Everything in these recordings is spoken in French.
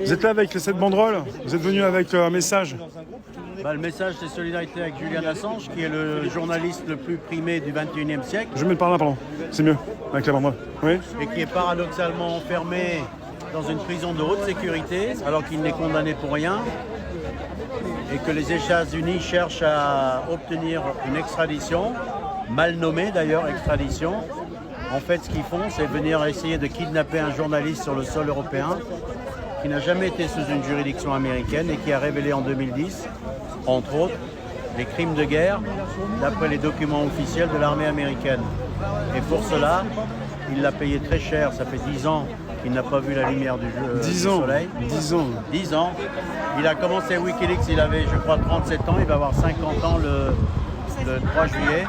Vous êtes là avec cette banderole, vous êtes venu avec un message. Le message, c'est solidarité avec Julian Assange, qui est le journaliste le plus primé du 21e siècle. Je vais mettre par là, pardon. C'est mieux, avec la banderole. Oui. Et qui est paradoxalement enfermé dans une prison de haute sécurité, alors qu'il n'est condamné pour rien. Et que les États-Unis cherchent à obtenir une extradition, mal nommée d'ailleurs, extradition. En fait, ce qu'ils font, c'est venir essayer de kidnapper un journaliste sur le sol européen qui n'a jamais été sous une juridiction américaine et qui a révélé en 2010, entre autres, des crimes de guerre d'après les documents officiels de l'armée américaine. Et pour cela, il l'a payé très cher. Ça fait 10 ans qu'il n'a pas vu la lumière du soleil. 10 ans. 10 ans. Il a commencé Wikileaks, il avait, je crois, 37 ans. Il va avoir 50 ans le 3 juillet.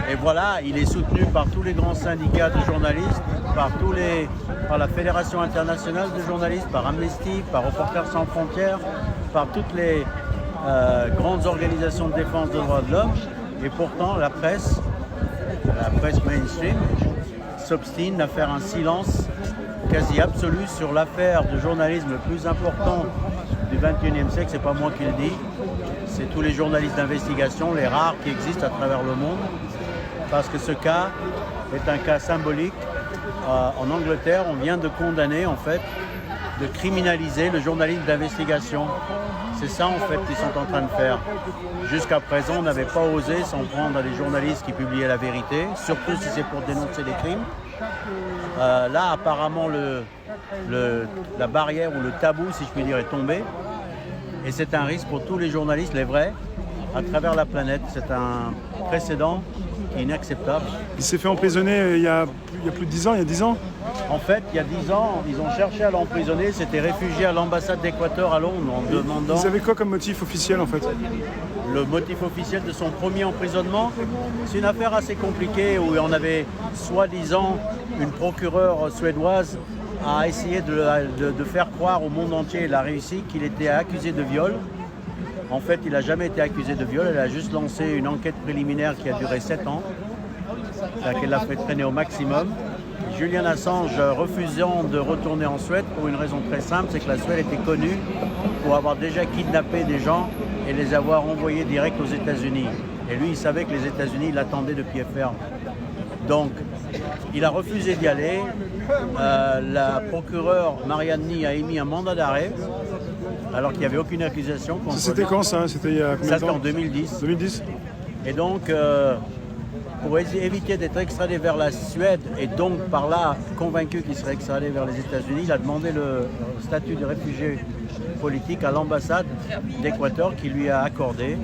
Et voilà, il est soutenu par tous les grands syndicats de journalistes, par la Fédération internationale de journalistes, par Amnesty, par Reporters sans frontières, par toutes les grandes organisations de défense des droits de l'homme. Et pourtant, la presse mainstream, s'obstine à faire un silence quasi absolu sur l'affaire de journalisme le plus important du 21e siècle. C'est pas moi qui le dis, c'est tous les journalistes d'investigation, les rares qui existent à travers le monde, parce que ce cas est un cas symbolique. En Angleterre, on vient de condamner, en fait, de criminaliser le journalisme d'investigation. C'est ça, en fait, qu'ils sont en train de faire. Jusqu'à présent, on n'avait pas osé s'en prendre à des journalistes qui publiaient la vérité, surtout si c'est pour dénoncer des crimes. Là, apparemment, la barrière ou le tabou, si je puis dire, est tombé. Et c'est un risque pour tous les journalistes, les vrais, à travers la planète. C'est un précédent qui est inacceptable. Il s'est fait emprisonner il y a plus de 10 ans, il y a 10 ans. En fait, il y a 10 ans, ils ont cherché à l'emprisonner, s'était réfugié à l'ambassade d'Équateur à Londres en demandant... Ils avaient quoi comme motif officiel, en fait? Le motif officiel de son premier emprisonnement, c'est une affaire assez compliquée où on avait, soi-disant, une procureure suédoise a essayé de faire croire au monde entier, elle a réussi, qu'il était accusé de viol. En fait, il n'a jamais été accusé de viol, elle a juste lancé une enquête préliminaire qui a duré 7 ans, qu'elle l'a fait traîner au maximum. Julian Assange refusant de retourner en Suède pour une raison très simple, c'est que la Suède était connue pour avoir déjà kidnappé des gens et les avoir envoyés direct aux États-Unis. Et lui, il savait que les États-Unis l'attendaient de pied ferme. Donc, il a refusé d'y aller. La procureure Marianne a émis un mandat d'arrêt, alors qu'il n'y avait aucune accusation contre lui. C'était quand ça? C'était il y a combien de temps? C'était en 2010. 2010. Et donc, pour éviter d'être extradé vers la Suède et donc par là convaincu qu'il serait extradé vers les États-Unis, il a demandé le statut de réfugié politique à l'ambassade d'Équateur qui lui a accordé,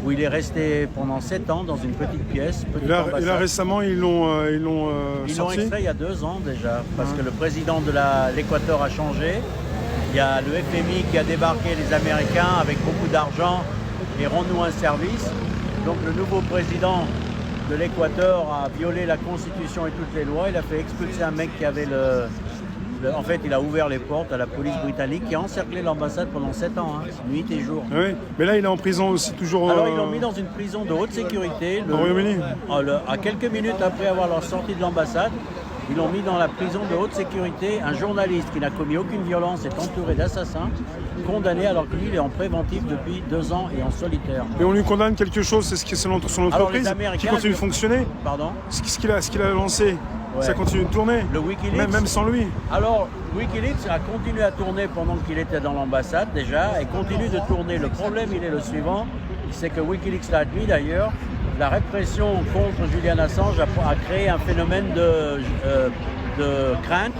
où il est resté pendant 7 ans dans une petite pièce. Et là récemment, ils l'ont sorti. Extrait il y a 2 ans déjà, parce que le président de l'Équateur a changé. Il y a le FMI qui a débarqué, les Américains, avec beaucoup d'argent et rend-nous un service. Donc le nouveau président de l'Équateur a violé la Constitution et toutes les lois. Il a fait expulser un mec qui avait en fait, il a ouvert les portes à la police britannique qui a encerclé l'ambassade pendant 7 ans, nuit et jour. Oui, mais là, il est en prison aussi, toujours... Alors, ils l'ont mis dans une prison de haute sécurité. Au Royaume-Uni. À quelques minutes après avoir leur sortie de l'ambassade, ils l'ont mis dans la prison de haute sécurité. Un journaliste qui n'a commis aucune violence est entouré d'assassins, condamné alors que lui, il est en préventif depuis 2 ans et en solitaire. Et on lui condamne quelque chose, c'est son entreprise qui continue de fonctionner. Pardon? Ce qu'il a lancé, ouais. Ça continue de tourner. Le Wikileaks. Même sans lui. Alors, Wikileaks a continué à tourner pendant qu'il était dans l'ambassade déjà et continue de tourner. Le problème, il est le suivant, c'est que Wikileaks l'a admis d'ailleurs. La répression contre Julian Assange a créé un phénomène de crainte,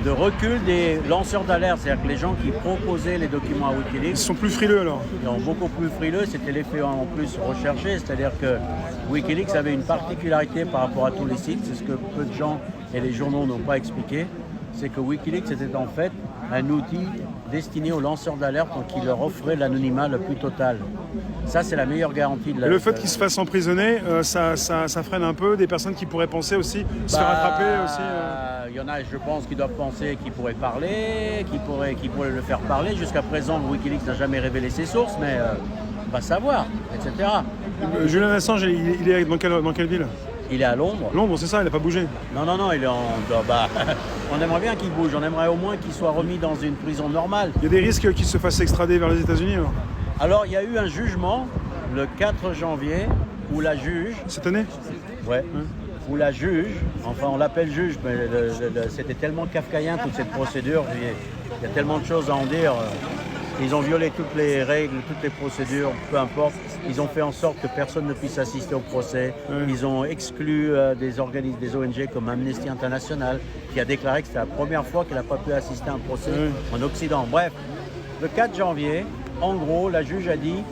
de recul des lanceurs d'alerte. C'est-à-dire que les gens qui proposaient les documents à Wikileaks... Ils sont plus frileux alors? Ils sont beaucoup plus frileux, c'était l'effet en plus recherché. C'est-à-dire que Wikileaks avait une particularité par rapport à tous les sites, c'est ce que peu de gens et les journaux n'ont pas expliqué, c'est que Wikileaks était en fait un outil destiné aux lanceurs d'alerte qui leur offrait l'anonymat le plus total. Ça, c'est la meilleure garantie de la... Et le fait qu'il se fasse emprisonner, ça freine un peu des personnes qui pourraient penser aussi, se faire attraper aussi Il y en a, je pense, qui doivent penser qu'il pourrait parler, qui pourrait le faire parler. Jusqu'à présent, Wikileaks n'a jamais révélé ses sources, mais on va savoir, etc. Julian Assange, il est dans quelle ville? Il est à Londres. Londres, c'est ça, il n'a pas bougé. Non, il est en... Bah, on aimerait bien qu'il bouge, on aimerait au moins qu'il soit remis dans une prison normale. Il y a des risques qu'il se fasse extrader vers les États-Unis alors. Alors, il y a eu un jugement le 4 janvier où la juge... Cette année? Ouais. Où la juge, enfin on l'appelle juge, mais c'était tellement kafkaïen toute cette procédure, il y a tellement de choses à en dire. Ils ont violé toutes les règles, toutes les procédures, peu importe. Ils ont fait en sorte que personne ne puisse assister au procès. Ils ont exclu des organismes, des ONG comme Amnesty International, qui a déclaré que c'était la première fois qu'elle n'a pas pu assister à un procès en Occident. Bref, le 4 janvier, en gros, la juge a dit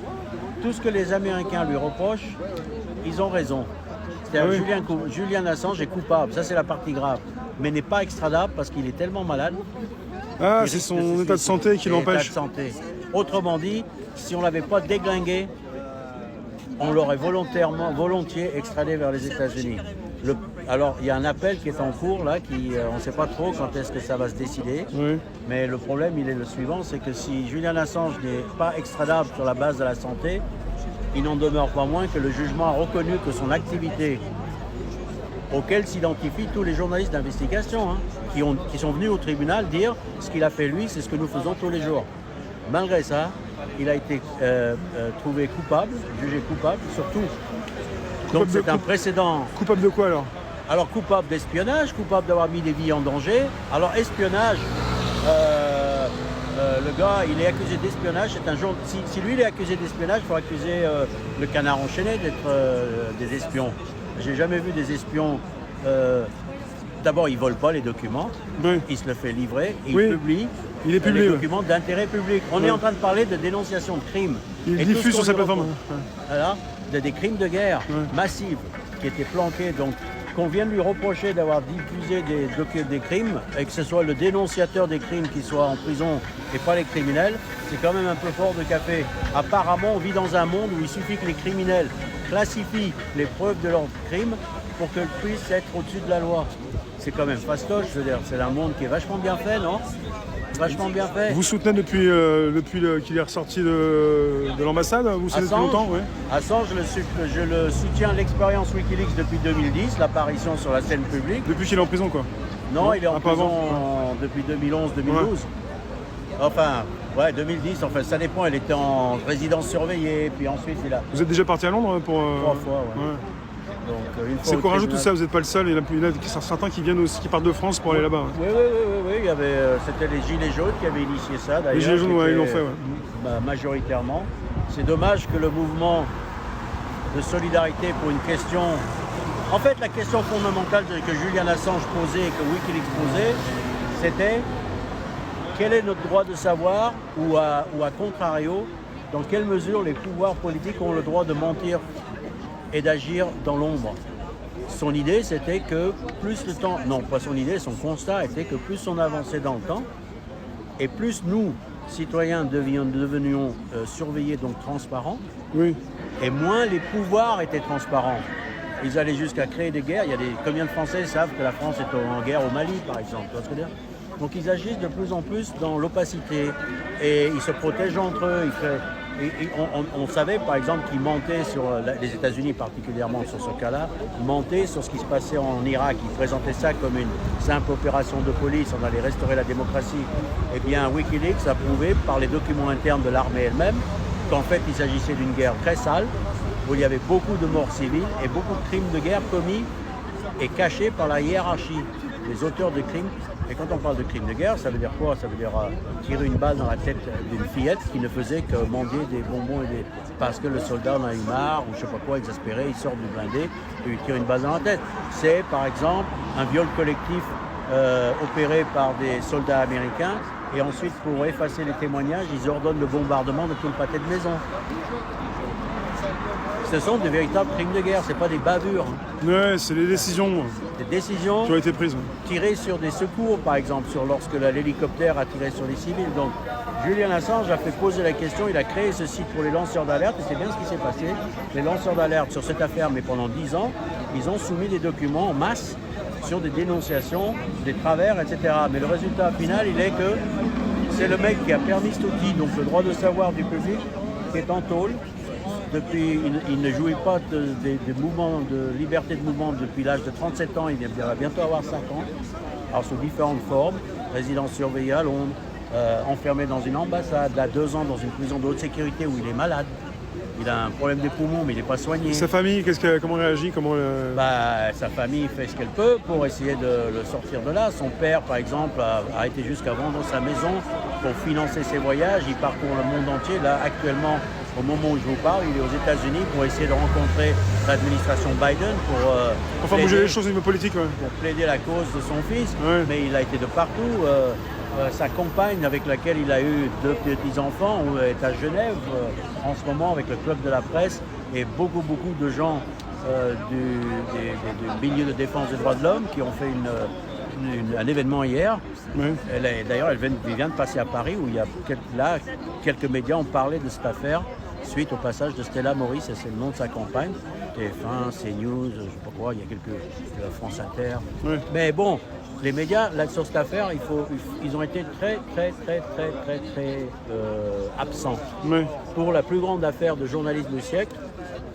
tout ce que les Américains lui reprochent, ils ont raison. C'est-à-dire Julian Assange est coupable, ça c'est la partie grave, mais n'est pas extradable parce qu'il est tellement malade. Ah, c'est son état de santé qui l'empêche. Autrement dit, si on ne l'avait pas déglingué, on l'aurait volontiers extradé vers les États-Unis. Alors, il y a un appel qui est en cours, là, on ne sait pas trop quand est-ce que ça va se décider. Oui. Mais le problème, il est le suivant, c'est que si Julian Assange n'est pas extradable sur la base de la santé, il n'en demeure pas moins que le jugement a reconnu que son activité, auquel s'identifient tous les journalistes d'investigation, qui sont venus au tribunal dire ce qu'il a fait lui, c'est ce que nous faisons tous les jours. Malgré ça, il a été trouvé coupable, jugé coupable, surtout. Donc c'est un précédent. Coupable de quoi alors? Alors coupable d'espionnage, coupable d'avoir mis des vies en danger. Alors espionnage, le gars, il est accusé d'espionnage. Si lui, il est accusé d'espionnage, il faut accuser le Canard enchaîné d'être des espions. J'ai jamais vu des espions. D'abord, ils ne volent pas les documents. Oui. Ils se le font livrer et ils publient les documents d'intérêt public. On est en train de parler de dénonciation de crimes. Il diffuse sur sa plateforme. Voilà, des crimes de guerre massifs qui étaient planqués. Donc, qu'on vienne lui reprocher d'avoir diffusé des crimes et que ce soit le dénonciateur des crimes qui soit en prison et pas les criminels, c'est quand même un peu fort de café. Apparemment, on vit dans un monde où il suffit que les criminels classifient les preuves de leurs crimes pour qu'ils puissent être au-dessus de la loi. C'est quand même fastoche, je veux dire, c'est un monde qui est vachement bien fait, non? Vachement bien fait. Vous soutenez depuis qu'il est ressorti de l'ambassade? Vous soutenez depuis longtemps? Oui. Assange, je le soutiens l'expérience Wikileaks depuis 2010, l'apparition sur la scène publique. Depuis qu'il est en prison, quoi? Non, il est en prison depuis 2011-2012. Enfin, 2010, enfin ça dépend, il était en résidence surveillée, puis ensuite il a... Vous êtes déjà parti à Londres pour... 3 fois, ouais. C'est courageux tout ça, vous n'êtes pas le seul, il y en a certains qui viennent aussi, qui partent de France pour aller là-bas. Oui, il y avait, c'était les Gilets jaunes qui avaient initié ça d'ailleurs. Les Gilets jaunes, ils l'ont fait, majoritairement. C'est dommage que le mouvement de solidarité pour une question... En fait, la question fondamentale que Julian Assange posait et que Wikileaks posait, c'était quel est notre droit de savoir ou à contrario, dans quelle mesure les pouvoirs politiques ont le droit de mentir et d'agir dans l'ombre. Son idée, c'était que plus le temps... Non, pas son idée, son constat était que plus on avançait dans le temps, et plus nous, citoyens, devenions surveillés, donc transparents, et moins les pouvoirs étaient transparents. Ils allaient jusqu'à créer des guerres. Combien de Français savent que la France est en guerre au Mali, par exemple, tu vois ce que je veux dire? Donc ils agissent de plus en plus dans l'opacité, et ils se protègent entre eux. On savait par exemple qu'ils mentaient sur les États-Unis particulièrement sur ce cas-là, mentaient sur ce qui se passait en Irak. Ils présentaient ça comme une simple opération de police, on allait restaurer la démocratie. Eh bien Wikileaks a prouvé par les documents internes de l'armée elle-même qu'en fait il s'agissait d'une guerre très sale, où il y avait beaucoup de morts civiles et beaucoup de crimes de guerre commis et cachés par la hiérarchie des auteurs de crimes. Et quand on parle de crimes de guerre, ça veut dire quoi? Ça veut dire tirer une balle dans la tête d'une fillette qui ne faisait que mendier des bonbons parce que le soldat en a eu marre ou je sais pas quoi, exaspéré, il sort du blindé et il tire une balle dans la tête. C'est par exemple un viol collectif opéré par des soldats américains et ensuite pour effacer les témoignages, ils ordonnent le bombardement de tout le pâté de maison. Ce sont de véritables crimes de guerre, c'est pas des bavures. Ouais, c'est des décisions. Des décisions qui ont été prises. Tirées sur des secours, par exemple, lorsque l'hélicoptère a tiré sur les civils. Donc, Julian Assange a fait poser la question, il a créé ce site pour les lanceurs d'alerte, et c'est bien ce qui s'est passé. Les lanceurs d'alerte sur cette affaire, mais pendant 10 ans, ils ont soumis des documents en masse sur des dénonciations, des travers, etc. Mais le résultat final, il est que c'est le mec qui a permis cet outil, donc le droit de savoir du public, qui est en tôle. il ne jouit pas des mouvements de liberté de mouvement depuis l'âge de 37 ans, il va bientôt avoir 5 ans. Alors sous différentes formes, résidence surveillée à Londres, enfermé dans une ambassade, là 2 ans dans une prison de haute sécurité où il est malade. Il a un problème des poumons, mais il n'est pas soigné. Sa famille, comment elle réagit Sa famille fait ce qu'elle peut pour essayer de le sortir de là. Son père, par exemple, a été jusqu'à vendre sa maison pour financer ses voyages. Il parcourt le monde entier. Là, actuellement, au moment où je vous parle, il est aux États-Unis pour essayer de rencontrer l'administration Biden pour bouger les choses au niveau politique. Ouais. Pour plaider la cause de son fils. Ouais. Mais il a été de partout. Sa compagne avec laquelle il a eu 2 petits-enfants est à Genève en ce moment avec le Club de la Presse et beaucoup de gens du milieu de défense des droits de l'homme qui ont fait un événement hier. Oui. D'ailleurs, elle vient de passer à Paris où il y a quelques médias ont parlé de cette affaire suite au passage de Stella Maurice, et c'est le nom de sa compagne. TF1, CNews, je ne sais pas quoi, il y a quelques France Inter. Oui. Mais bon, les médias, là, sur cette affaire, ils ont été très absents. Oui. Pour la plus grande affaire de journalisme du siècle.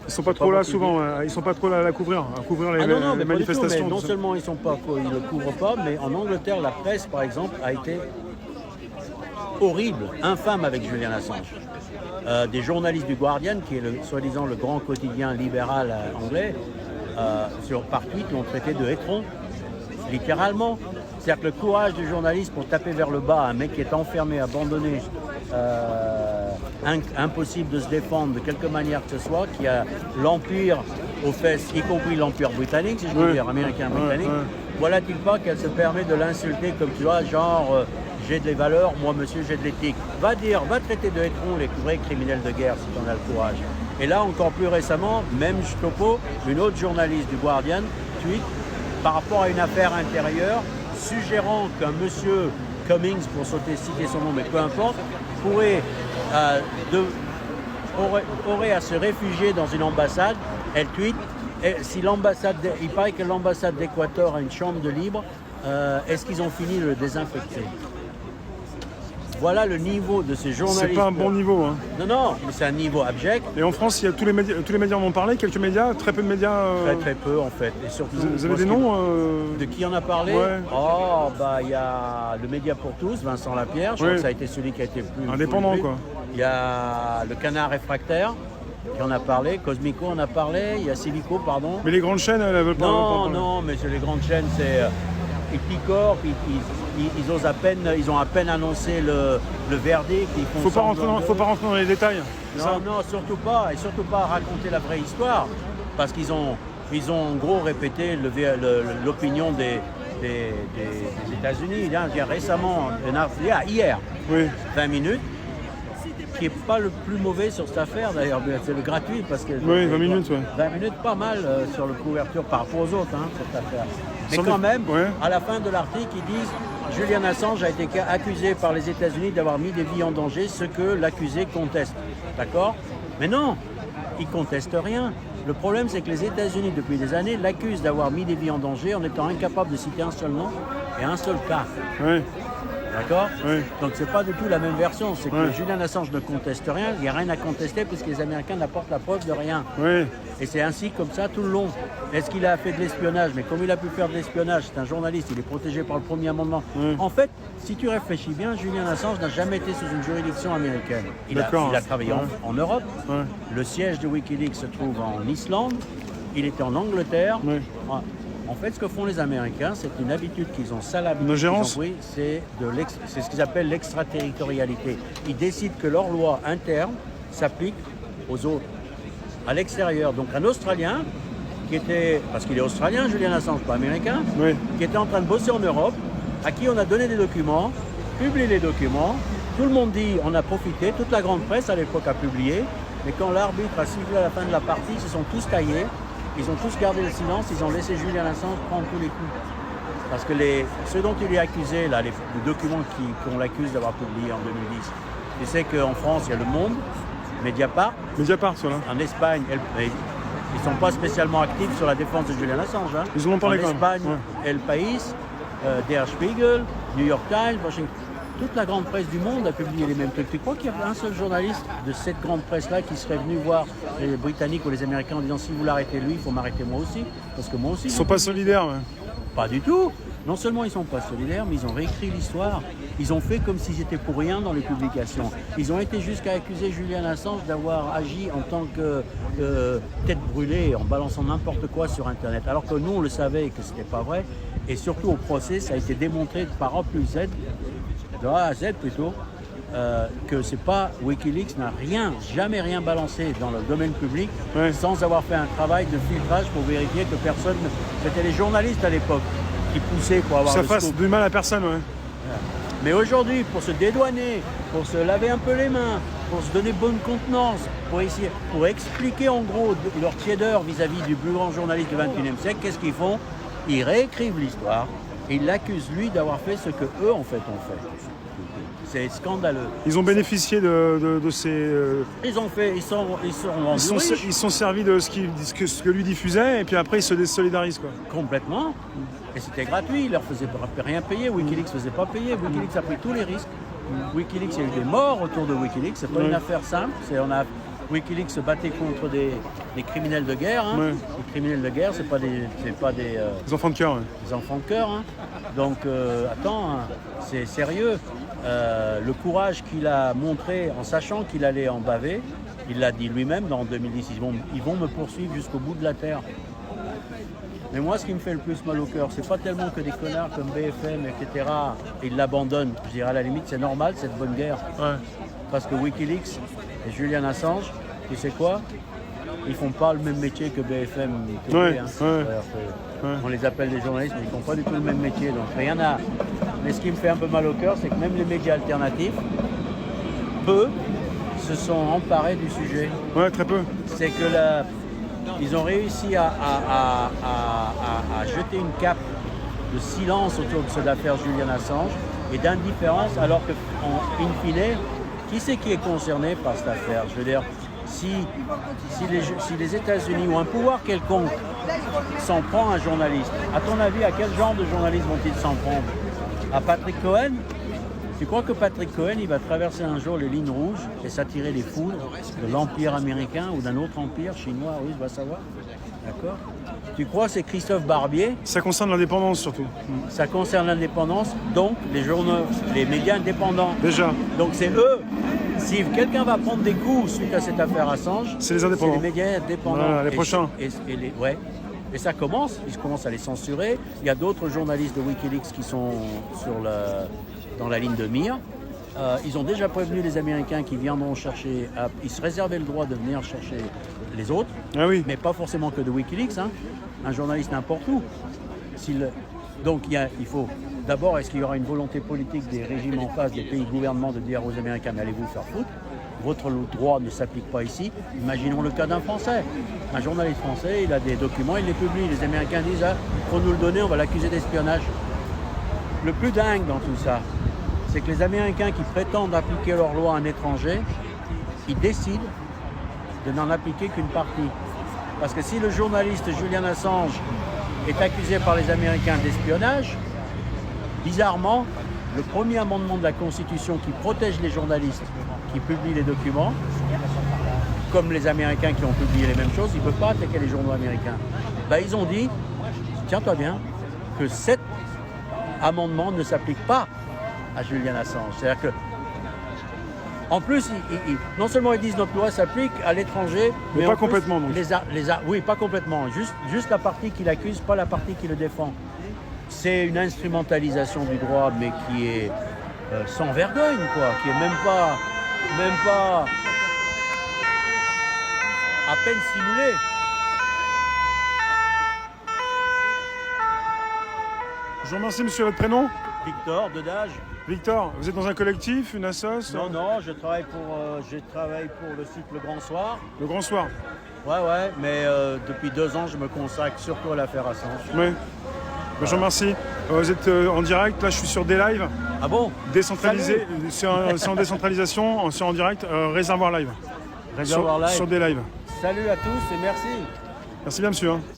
Ils sont pas trop là souvent, ils sont pas trop là à couvrir les manifestations. Mais non seulement ils ne couvrent pas, mais en Angleterre, la presse, par exemple, a été horrible, infâme avec Julian Assange. Des journalistes du Guardian, qui est soi-disant le grand quotidien libéral anglais, par tweet l'ont traité de hétron, littéralement. C'est-à-dire que le courage du journaliste pour taper vers le bas un mec qui est enfermé, abandonné, impossible de se défendre de quelque manière que ce soit, qui a l'empire aux fesses, y compris l'empire britannique, si je peux dire, américain-britannique, voilà-t-il pas qu'elle se permet de l'insulter comme tu vois, genre j'ai des valeurs, moi monsieur j'ai de l'éthique. Va traiter de hétron les vrais criminels de guerre si tu en as le courage. Et là encore plus récemment, même Topo, une autre journaliste du Guardian, tweet par rapport à une affaire intérieure, suggérant qu'un monsieur Cummings, pour citer son nom, mais peu importe, aurait à se réfugier dans une ambassade. Elle tweet, il paraît que l'ambassade d'Équateur a une chambre de libre, est-ce qu'ils ont fini de le désinfecter? Voilà le niveau de ces journalistes. C'est pas un bon niveau. Hein. Non, mais c'est un niveau abject. Et en France, il y a tous les médias en ont parlé, quelques médias, très peu de médias. Très peu en fait. Et surtout, vous avez des noms De qui en a parlé? Ouais. Oh, il y a le Média pour tous, Vincent Lapierre. Je crois que ça a été celui qui a été le plus indépendant, quoi. Il y a le Canard Réfractaire qui en a parlé, Cosmico en a parlé, il y a Civico, pardon. Mais les grandes chaînes, elles veulent pas. Non, mais sur les grandes chaînes, c'est ils picorent, ils ont à peine annoncé le verdict. Faut pas rentrer dans les détails. Non, surtout pas. Et surtout pas raconter la vraie histoire. Parce qu'ils ont en gros répété l'opinion des États-Unis. Il y a récemment, hier, 20 minutes, qui n'est pas le plus mauvais sur cette affaire d'ailleurs. C'est le gratuit parce que. Oui, 20 minutes, 20 minutes, pas mal sur la couverture par rapport aux autres, cette affaire. Mais quand même, à la fin de l'article, ils disent Julian Assange a été accusé par les États-Unis d'avoir mis des vies en danger, ce que l'accusé conteste. D'accord? Mais non, il ne conteste rien. Le problème, c'est que les États-Unis, depuis des années, l'accusent d'avoir mis des vies en danger en étant incapable de citer un seul nom et un seul cas. Oui. D'accord? Oui. Donc c'est pas du tout la même version. C'est que Julian Assange ne conteste rien, il n'y a rien à contester puisque les Américains n'apportent la preuve de rien. Oui. Et c'est ainsi comme ça tout le long. Est-ce qu'il a fait de l'espionnage? Mais comme il a pu faire de l'espionnage, c'est un journaliste, il est protégé par le premier amendement. En fait, si tu réfléchis bien, Julian Assange n'a jamais été sous une juridiction américaine. Il a travaillé en Europe. Le siège de Wikileaks se trouve en Islande. Il était en Angleterre. En fait, ce que font les Américains, c'est une habitude qu'ils ont, c'est ce qu'ils appellent l'extraterritorialité. Ils décident que leurs lois internes s'appliquent aux autres, à l'extérieur. Donc un Australien, parce qu'il est australien, Julian Assange, pas américain, qui était en train de bosser en Europe, à qui on a donné des documents, publié les documents, tout le monde dit on a profité, toute la grande presse à l'époque a publié, mais quand l'arbitre a sifflé à la fin de la partie, ils se sont tous taillés. Ils ont tous gardé le silence, ils ont laissé Julian Assange prendre tous les coups. Parce que ceux dont il est accusé, là, les documents qu'on l'accuse d'avoir publiés en 2010, tu sais qu'en France, il y a Le Monde, Mediapart, ceux-là. En Espagne, ils ne sont pas spécialement actifs sur la défense de Julian Assange. Ils en ont parlé quand même. En Espagne, El País, Der Spiegel, New York Times, Washington. toute la grande presse du monde a publié les mêmes trucs. Tu crois qu'il y a un seul journaliste de cette grande presse-là qui serait venu voir les Britanniques ou les Américains en disant si vous l'arrêtez lui, il faut m'arrêter moi aussi? Parce que moi aussi... Ils sont pas solidaires. Ouais. Pas du tout. Non seulement ils ne sont pas solidaires, mais ils ont réécrit l'histoire. Ils ont fait comme s'ils étaient pour rien dans les publications. Ils ont été jusqu'à accuser Julian Assange d'avoir agi en tant que tête brûlée, en balançant n'importe quoi sur Internet. Alors que nous, on le savait et que ce n'était pas vrai. Et surtout au procès, ça a été démontré par A plus Z, de A à Z plutôt, que c'est pas Wikileaks n'a jamais rien balancé dans le domaine public sans avoir fait un travail de filtrage pour vérifier que personne... C'était les journalistes à l'époque qui poussaient pour avoir ça le fasse scoop. du mal à personne, ouais. Mais aujourd'hui, pour se dédouaner, pour se laver un peu les mains, pour se donner bonne contenance, pour expliquer en gros leur tiédeur vis-à-vis du plus grand journaliste du XXIe siècle, qu'est-ce qu'ils font? Ils réécrivent l'histoire et ils l'accusent lui d'avoir fait ce que eux en fait ont fait. C'est scandaleux. Ils ont bénéficié de ces... Ils ont fait, ils sont rendus riches. Ils sont servis de ce que lui diffusait et puis après ils se désolidarisent, quoi. Complètement. Et c'était gratuit, ils leur faisaient rien payer. Wikileaks ne faisait pas payer. Wikileaks a pris tous les risques. Wikileaks, il y a eu des morts autour de Wikileaks. C'est pas une affaire simple. Wikileaks se battait contre des criminels de guerre. Hein. Ouais. Les criminels de guerre, c'est pas des enfants de cœur. Ouais. Des enfants de cœur. Hein. Donc, attends, hein, c'est sérieux. Le courage qu'il a montré en sachant qu'il allait en baver, il l'a dit lui-même dans 2010, ils vont me poursuivre jusqu'au bout de la terre. Mais moi, ce qui me fait le plus mal au cœur, c'est pas tellement que des connards comme BFM, etc., ils l'abandonnent. Je dirais à la limite, c'est normal, cette bonne guerre. Ouais. Parce que Wikileaks et Julian Assange, tu sais quoi? Ils font pas le même métier que BFM TV. Ouais, hein. On les appelle des journalistes, mais ils font pas du tout le même métier. Donc rien à... Mais ce qui me fait un peu mal au cœur, c'est que même les médias alternatifs, peu se sont emparés du sujet. Ouais, très peu. C'est que ils ont réussi à jeter une cape de silence autour de cette affaire Julian Assange et d'indifférence, alors que, in fine, qui c'est qui est concerné par cette affaire? Je veux dire, si les États-Unis ou un pouvoir quelconque s'en prend à un journaliste, à ton avis, à quel genre de journaliste vont-ils s'en prendre? À Patrick Cohen? Tu crois que Patrick Cohen, il va traverser un jour les lignes rouges et s'attirer les foudres de l'Empire américain ou d'un autre empire chinois? Oui, je vais savoir. D'accord? Tu crois que c'est Christophe Barbier? Ça concerne l'indépendance surtout. Ça concerne l'indépendance, donc les journaux, les médias indépendants. Déjà. Donc c'est eux. Si quelqu'un va prendre des coups suite à cette affaire Assange, c'est les indépendants. C'est les médias indépendants. Voilà, les prochains. Et ça commence, ils commencent à les censurer. Il y a d'autres journalistes de Wikileaks qui sont dans la ligne de mire. Ils ont déjà prévenu les Américains qui viendront chercher... ils se réservaient le droit de venir chercher les autres, mais pas forcément que de Wikileaks. Hein. Un journaliste n'importe où. Donc il faut... D'abord, est-ce qu'il y aura une volonté politique des régimes en face, des pays gouvernements, de dire aux Américains, mais allez vous faire foutre, votre droit ne s'applique pas ici. Imaginons le cas d'un Français. Un journaliste français, il a des documents, il les publie. Les Américains disent, il faut nous le donner, on va l'accuser d'espionnage. Le plus dingue dans tout ça, c'est que les Américains qui prétendent appliquer leur loi à un étranger, ils décident de n'en appliquer qu'une partie. Parce que si le journaliste Julian Assange est accusé par les Américains d'espionnage, bizarrement, le premier amendement de la Constitution qui protège les journalistes qui publient les documents, comme les Américains qui ont publié les mêmes choses, ils ne peuvent pas attaquer les journaux américains. Ils ont dit, tiens-toi bien, que cet amendement ne s'applique pas à Julian Assange. C'est-à-dire que, en plus, non seulement ils disent notre loi s'applique à l'étranger, mais pas complètement. Donc. Oui, pas complètement. Juste la partie qui l'accuse, pas la partie qui le défend. C'est une instrumentalisation du droit, mais qui est sans vergogne, quoi, qui est même pas à peine simulée. Je vous remercie, monsieur, votre prénom? Victor Dedage. Victor, vous êtes dans un collectif, une assoce? Non, je travaille pour le site Le Grand Soir. Le Grand Soir? Ouais, mais depuis 2 ans, je me consacre surtout à l'affaire Assange. Oui. Je vous remercie. Vous êtes en direct, là je suis sur des lives. Ah bon? Décentralisé, c'est en décentralisation, c'est en direct, Réservoir Live. Réservoir Live. Sur des lives. Salut à tous et merci. Merci bien, monsieur.